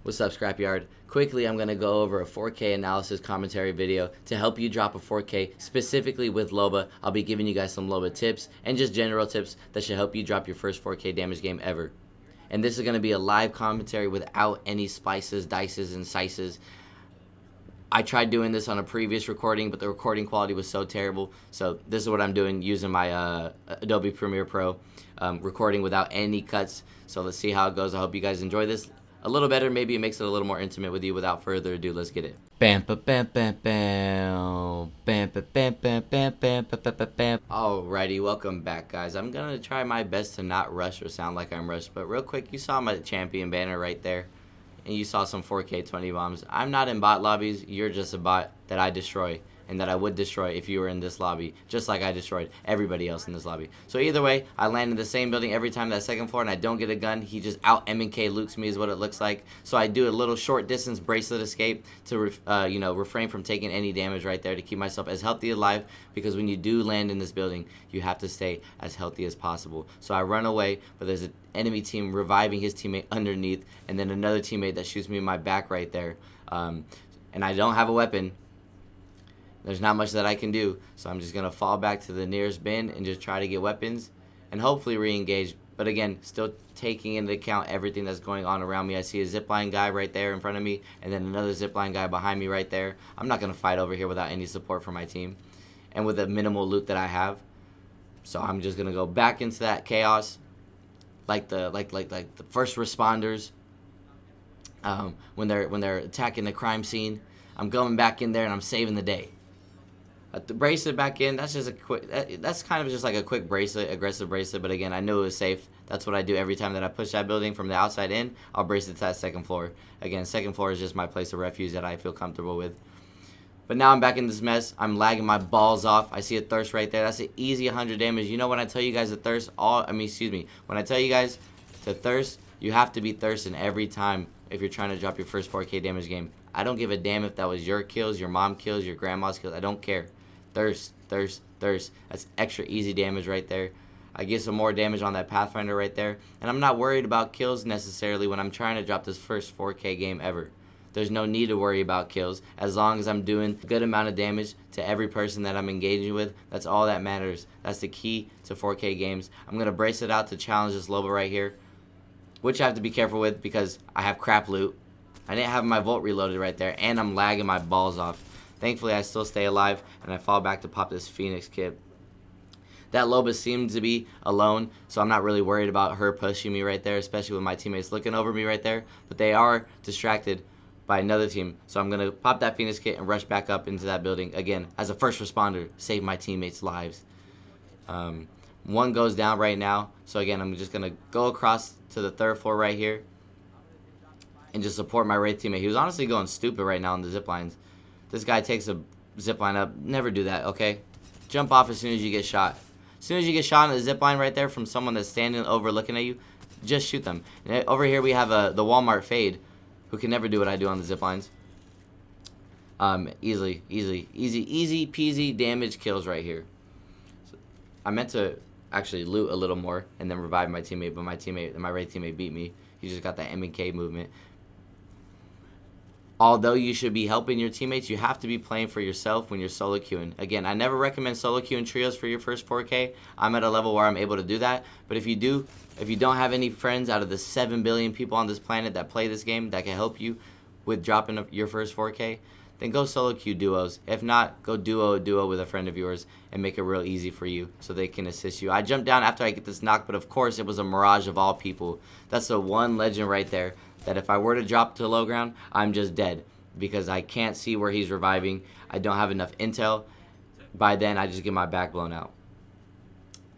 What's up, Scrapyard? Quickly, I'm going to go over a 4K analysis commentary video to help you drop a 4K specifically with Loba. I'll be giving you guys some Loba tips and just general tips that should help you drop your first 4K damage game ever. And this is going to be a live commentary without any splices, dices, and slices. I tried doing this on a previous recording, but the recording quality was so terrible. So this is what I'm doing using my Adobe Premiere Pro, recording without any cuts. So let's see how it goes. I hope you guys enjoy this a little better. Maybe it makes it a little more intimate with you. Without further ado, let's get it. Bam, ba, bam, bam, bam, bam, ba, bam, bam, bam, bam, ba, ba, ba, bam. Alrighty, welcome back, guys. I'm gonna try my best to not rush or sound like I'm rushed. But real quick, you saw my champion banner right there, and you saw some 4K 20 bombs. I'm not in bot lobbies. You're just a bot that I destroy, and that I would destroy if you were in this lobby, just like I destroyed everybody else in this lobby. So either way, I land in the same building every time, that second floor, and I don't get a gun. He just out M&K loots me is what it looks like. So I do a little short distance bracelet escape to refrain from taking any damage right there, to keep myself as healthy alive, because when you do land in this building, you have to stay as healthy as possible. So I run away, but there's an enemy team reviving his teammate underneath, and then another teammate that shoots me in my back right there. And I don't have a weapon. There's not much that I can do, so I'm just going to fall back to the nearest bin and just try to get weapons and hopefully re-engage. But again, still taking into account everything that's going on around me. I see a zipline guy right there in front of me, and then another zipline guy behind me right there. I'm not going to fight over here without any support from my team and with the minimal loot that I have. So I'm just going to go back into that chaos like the first responders when they're attacking the crime scene. I'm going back in there and I'm saving the day. The bracelet back in, that's just a quick, that's kind of just like a quick bracelet, aggressive bracelet, but again, I knew it was safe. That's what I do every time that I push that building from the outside in. I'll bracelet to that second floor. Again, second floor is just my place of refuge that I feel comfortable with. But now I'm back in this mess. I'm lagging my balls off. I see a thirst right there. That's an easy 100 damage. You know, when I tell you guys to thirst, when I tell you guys to thirst, you have to be thirsting every time if you're trying to drop your first 4K damage game. I don't give a damn if that was your kills, your mom kills, your grandma's kills. I don't care. Thirst, thirst, thirst. That's extra easy damage right there. I get some more damage on that Pathfinder right there. And I'm not worried about kills necessarily when I'm trying to drop this first 4K game ever. There's no need to worry about kills. As long as I'm doing a good amount of damage to every person that I'm engaging with, that's all that matters. That's the key to 4K games. I'm going to brace it out to challenge this Loba right here, which I have to be careful with because I have crap loot. I didn't have my Volt reloaded right there, and I'm lagging my balls off. Thankfully, I still stay alive, and I fall back to pop this Phoenix kit. That Loba seems to be alone, so I'm not really worried about her pushing me right there, especially with my teammates looking over me right there. But they are distracted by another team, so I'm going to pop that Phoenix kit and rush back up into that building, again, as a first responder, save my teammates' lives. One goes down right now, so again, I'm just going to go across to the third floor right here and just support my Wraith teammate. He was honestly going stupid right now on the zip lines. This guy takes a zip line up. Never do that, okay? Jump off as soon as you get shot. As soon as you get shot on the zip line right there from someone that's standing over looking at you, just shoot them. And over here we have the Walmart Fade, who can never do what I do on the zip lines. Easy peasy damage kills right here. So I meant to actually loot a little more and then revive my teammate, but my Wraith teammate beat me. He just got that M&K movement. Although you should be helping your teammates, you have to be playing for yourself when you're solo queuing. Again, I never recommend solo queuing trios for your first 4K. I'm at a level where I'm able to do that. But if you don't have any friends out of the 7 billion people on this planet that play this game that can help you with dropping your first 4K, then go solo queue duos. If not, go duo with a friend of yours and make it real easy for you so they can assist you. I jumped down after I get this knock, but of course it was a mirage of all people. That's the one legend right there, that if I were to drop to low ground, I'm just dead because I can't see where he's reviving. I don't have enough intel. By then, I just get my back blown out.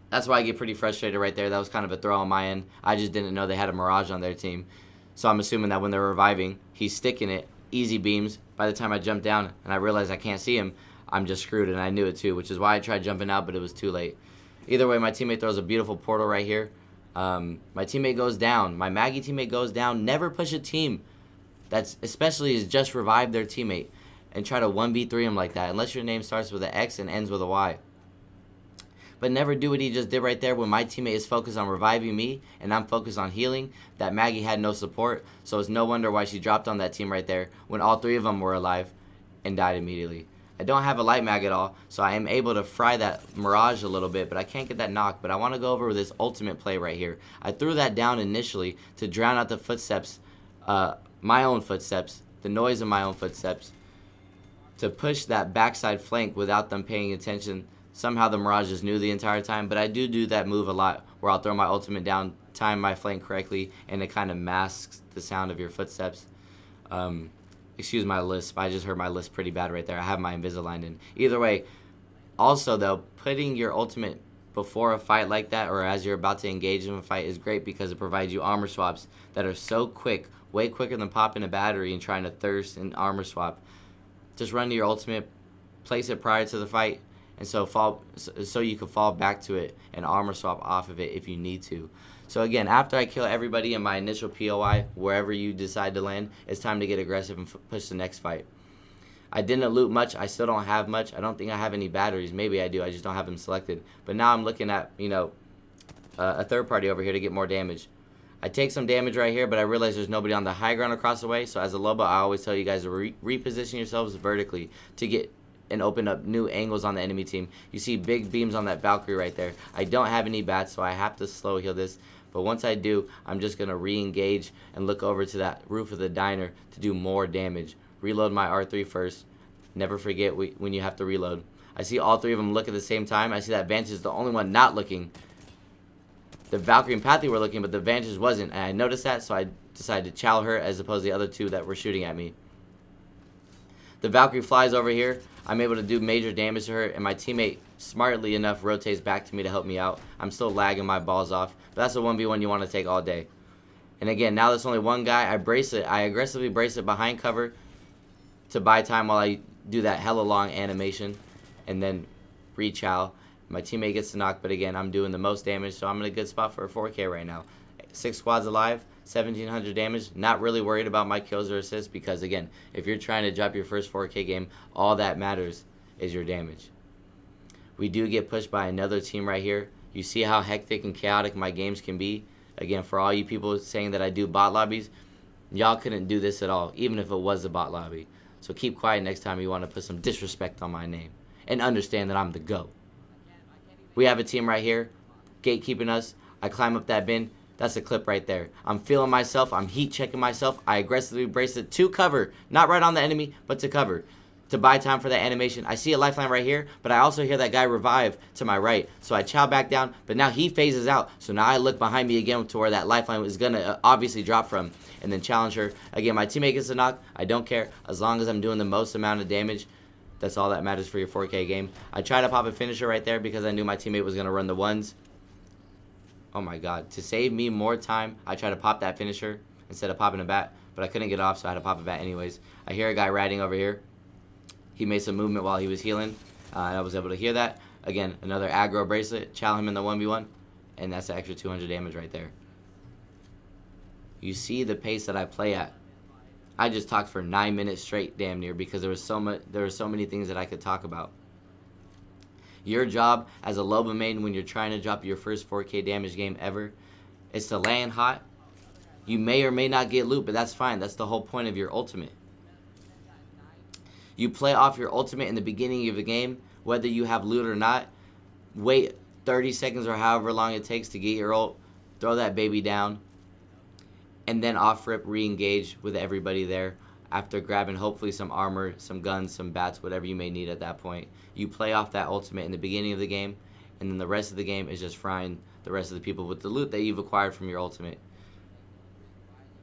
That's why I get pretty frustrated right there. That was kind of a throw on my end. I just didn't know they had a Mirage on their team. So I'm assuming that when they're reviving, he's sticking it, easy beams. By the time I jump down and I realize I can't see him, I'm just screwed, and I knew it too, which is why I tried jumping out, but it was too late. Either way, my teammate throws a beautiful portal right here. My teammate goes down. My Maggie teammate goes down. Never push a team that's especially has just revived their teammate and try to 1v3 them like that, unless your name starts with an X and ends with a Y. but never do what he just did right there when my teammate is focused on reviving me and I'm focused on healing. That Maggie had no support, so it's no wonder why she dropped on that team right there when all 3 of them were alive and died immediately. I don't have a light mag at all, so I am able to fry that Mirage a little bit, but I can't get that knock. But I want to go over this ultimate play right here. I threw that down initially to drown out the footsteps, my own footsteps, the noise of my own footsteps, to push that backside flank without them paying attention. Somehow the Mirage just knew the entire time, but I do that move a lot where I'll throw my ultimate down, time my flank correctly, and it kind of masks the sound of your footsteps. Excuse my lisp. I just heard my lisp pretty bad right there. I have my Invisalign in. Either way, also though, putting your ultimate before a fight like that or as you're about to engage in a fight is great because it provides you armor swaps that are so quick, way quicker than popping a battery and trying to thirst and armor swap. Just run to your ultimate, place it prior to the fight, and so you can fall back to it and armor swap off of it if you need to. So again, after I kill everybody in my initial POI, wherever you decide to land, it's time to get aggressive and push the next fight. I didn't loot much. I still don't have much. I don't think I have any batteries. Maybe I do. I just don't have them selected. But now I'm looking at, a third party over here to get more damage. I take some damage right here, but I realize there's nobody on the high ground across the way. So as a Loba, I always tell you guys to reposition yourselves vertically to get and open up new angles on the enemy team. You see big beams on that Valkyrie right there. I don't have any bats, so I have to slow heal this. But once I do, I'm just going to re-engage and look over to that roof of the diner to do more damage. Reload my R3 first. Never forget when you have to reload. I see all 3 of them look at the same time. I see that Vantage is the only one not looking. The Valkyrie and Pathy were looking, but the Vantage wasn't. And I noticed that, so I decided to chow her as opposed to the other 2 that were shooting at me. The Valkyrie flies over here. I'm able to do major damage to her, and my teammate, smartly enough, rotates back to me to help me out. I'm still lagging my balls off, but that's a 1v1 you want to take all day. And again, now there's only one guy. I aggressively brace it behind cover to buy time while I do that hella long animation, and then re-chow. My teammate gets the knock, but again, I'm doing the most damage, so I'm in a good spot for a 4K right now. 6 squads alive, 1,700 damage. Not really worried about my kills or assists because, again, if you're trying to drop your first 4K game, all that matters is your damage. We do get pushed by another team right here. You see how hectic and chaotic my games can be. Again, for all you people saying that I do bot lobbies, y'all couldn't do this at all, even if it was a bot lobby. So keep quiet next time you want to put some disrespect on my name. And understand that I'm the GOAT. We have a team right here, gatekeeping us. I climb up that bin. That's a clip right there. I'm feeling myself. I'm heat checking myself. I aggressively brace it to cover. Not right on the enemy, but to cover. To buy time for that animation. I see a lifeline right here, but I also hear that guy revive to my right. So I chow back down, but now he phases out. So now I look behind me again to where that lifeline is going to obviously drop from. And then challenge her. Again, my teammate gets a knock. I don't care. As long as I'm doing the most amount of damage, that's all that matters for your 4K game. I tried to pop a finisher right there because I knew my teammate was going to run the ones. Oh my god. To save me more time, I tried to pop that finisher instead of popping a bat, but I couldn't get off, so I had to pop a bat anyways. I hear a guy riding over here. He made some movement while he was healing, and I was able to hear that. Again, another aggro bracelet. Chow him in the 1v1, and that's an extra 200 damage right there. You see the pace that I play at. I just talked for 9 minutes straight, damn near, because there were so many things that I could talk about. Your job as a Loba main when you're trying to drop your first 4K damage game ever is to land hot. You may or may not get loot, but that's fine. That's the whole point of your ultimate. You play off your ultimate in the beginning of the game, whether you have loot or not. Wait 30 seconds or however long it takes to get your ult. Throw that baby down. And then off-rip, re-engage with everybody there after grabbing hopefully some armor, some guns, some bats, whatever you may need at that point. You play off that ultimate in the beginning of the game, and then the rest of the game is just frying the rest of the people with the loot that you've acquired from your ultimate.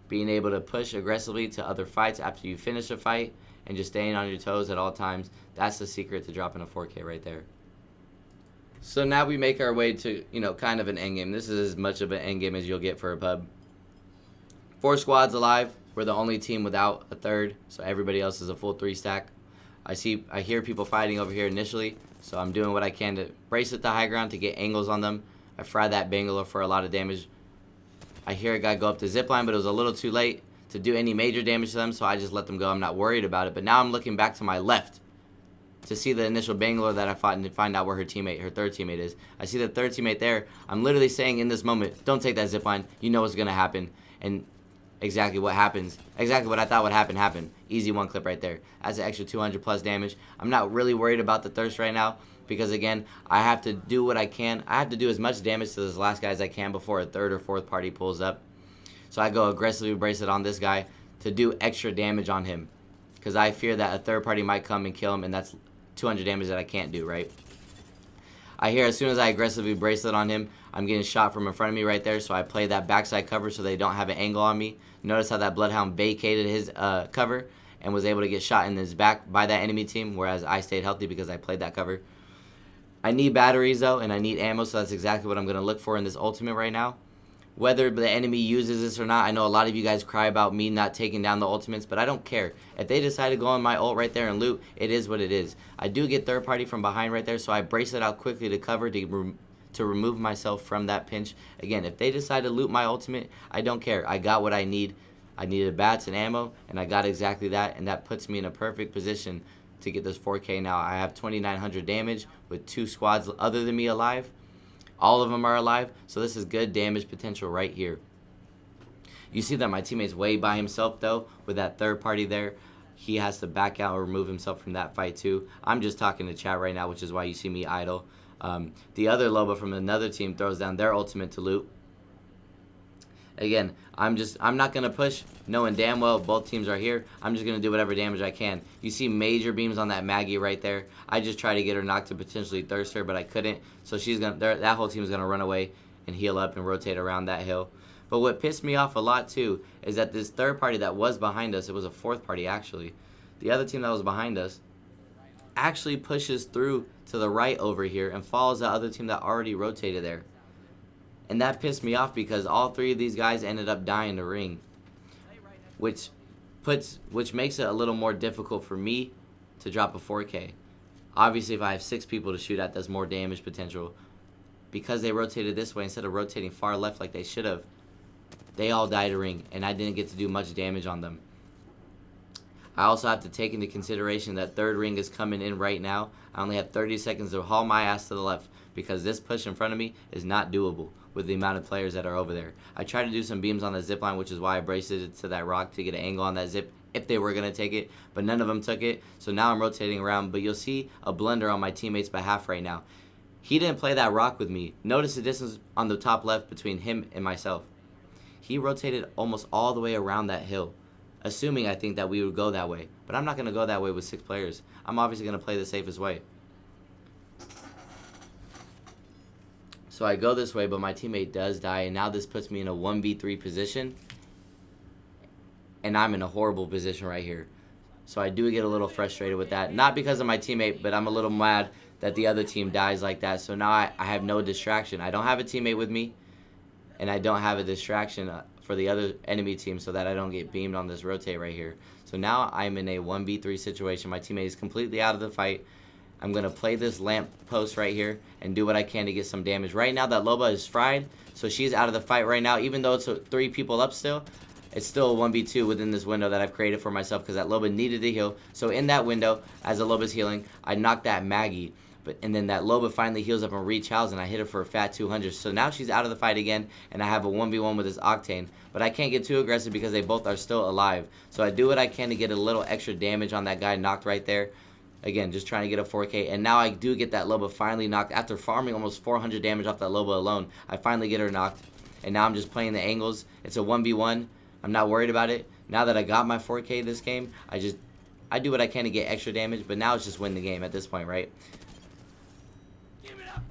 Being able to push aggressively to other fights after you finish a fight and just staying on your toes at all times, that's the secret to dropping a 4K right there. So now we make our way to, kind of an endgame. This is as much of an endgame as you'll get for a pub. 4 squads alive. We're the only team without a third, so everybody else is a full 3 stack. I hear people fighting over here initially, so I'm doing what I can to brace it to high ground to get angles on them. I fry that Bangalore for a lot of damage. I hear a guy go up to zipline, but it was a little too late to do any major damage to them, so I just let them go. I'm not worried about it, but now I'm looking back to my left. to see the initial Bangalore that I fought and to find out where her third teammate is. I see the third teammate there. I'm literally saying in this moment, don't take that zipline. You know what's going to happen. And exactly what happens, exactly what I thought would happen, happened. Easy one clip right there. That's an extra 200 plus damage. I'm not really worried about the thirst right now because, again, I have to do what I can. I have to do as much damage to this last guy as I can before a third or fourth party pulls up. So I go aggressively bracelet on this guy to do extra damage on him because I fear that a third party might come and kill him, and that's 200 damage that I can't do, right? I hear as soon as I aggressively bracelet on him, I'm getting shot from in front of me right there, so I play that backside cover so they don't have an angle on me. Notice how that Bloodhound vacated his cover and was able to get shot in his back by that enemy team, whereas I stayed healthy because I played that cover. I need batteries, though, and I need ammo, so that's exactly what I'm going to look for in this ultimate right now. Whether the enemy uses this or not, I know a lot of you guys cry about me not taking down the ultimates, but I don't care. If they decide to go on my ult right there and loot, it is what it is. I do get third party from behind right there, so I brace it out quickly to cover to remove myself from that pinch. Again, if they decide to loot my ultimate, I don't care. I got what I need. I needed bats and ammo, and I got exactly that, and that puts me in a perfect position to get this 4K now. I have 2,900 damage with 2 squads other than me alive. All of them are alive, so this is good damage potential right here. You see that my teammate's way by himself, though, with that third party there. He has to back out or remove himself from that fight, too. I'm just talking to chat right now, which is why you see me idle. The other Loba from another team throws down their ultimate to loot. Again, I'm not going to push, knowing damn well both teams are here. I'm just going to do whatever damage I can. You see major beams on that Maggie right there. I just tried to get her knocked to potentially thirst her, but I couldn't. So that whole team is going to run away and heal up and rotate around that hill. But what pissed me off a lot, too, is that this third party that was behind us, it was a fourth party, actually. The other team that was behind us actually pushes through to the right over here and follows the other team that already rotated there. And that pissed me off because all 3 of these guys ended up dying to ring, which makes it a little more difficult for me to drop a 4K. Obviously, if I have 6 people to shoot at, that's more damage potential. Because they rotated this way instead of rotating far left like they should have, they all died to ring, and I didn't get to do much damage on them. I also have to take into consideration that third ring is coming in right now. I only have 30 seconds to haul my ass to the left because this push in front of me is not doable with the amount of players that are over there. I tried to do some beams on the zip line, which is why I braced it to that rock to get an angle on that zip if they were going to take it, but none of them took it, so now I'm rotating around, but you'll see a blunder on my teammate's behalf right now. He didn't play that rock with me. Notice the distance on the top left between him and myself. He rotated almost all the way around that hill, assuming I think that we would go that way, but I'm not going to go that way with 6 players. I'm obviously going to play the safest way. So I go this way, but my teammate does die, and now this puts me in a 1v3 position, and I'm in a horrible position right here. So I do get a little frustrated with that, not because of my teammate, but I'm a little mad that the other team dies like that. So now I have no distraction. I don't have a teammate with me, and I don't have a distraction for the other enemy team so that I don't get beamed on this rotate right here. So now I'm in a 1v3 situation. My teammate is completely out of the fight. I'm going to play this lamp post right here and do what I can to get some damage. Right now, that Loba is fried, so she's out of the fight right now. Even though it's 3 people up still, it's still a 1v2 within this window that I've created for myself because that Loba needed to heal. So in that window, as the Loba's healing, I knocked that Maggie. And then that Loba finally heals up and recharges, and I hit her for a fat 200. So now she's out of the fight again, and I have a 1v1 with this Octane. But I can't get too aggressive because they both are still alive. So I do what I can to get a little extra damage on that guy knocked right there. Again, just trying to get a 4K. And now I do get that Loba finally knocked. After farming almost 400 damage off that Loba alone, I finally get her knocked. And now I'm just playing the angles. It's a 1v1. I'm not worried about it. Now that I got my 4K this game, I do what I can to get extra damage. But now it's just win the game at this point, right?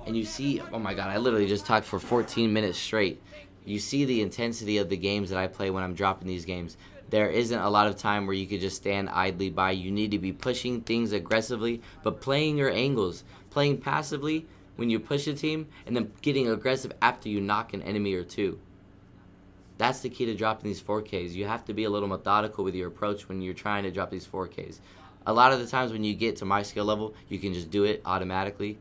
And you see, oh my god, I literally just talked for 14 minutes straight. You see the intensity of the games that I play when I'm dropping these games. There isn't a lot of time where you could just stand idly by. You need to be pushing things aggressively, but playing your angles. Playing passively when you push a team, and then getting aggressive after you knock an enemy or 2. That's the key to dropping these 4Ks. You have to be a little methodical with your approach when you're trying to drop these 4Ks. A lot of the times when you get to my skill level, you can just do it automatically.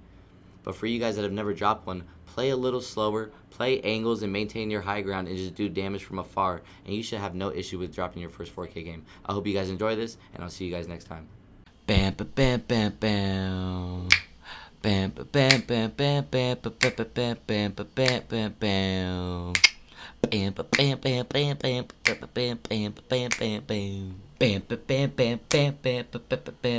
But for you guys that have never dropped one, play a little slower, play angles and maintain your high ground and just do damage from afar. And you should have no issue with dropping your first 4K game. I hope you guys enjoy this, and I'll see you guys next time. Bam bam bam bam bam. Bam bam bam bam bam bam bam bam bam bam bam bam bam. Bam bam bam bam bam bam bam bam bam bam bam bam. Bam bam bam bam bam bam bam bam bam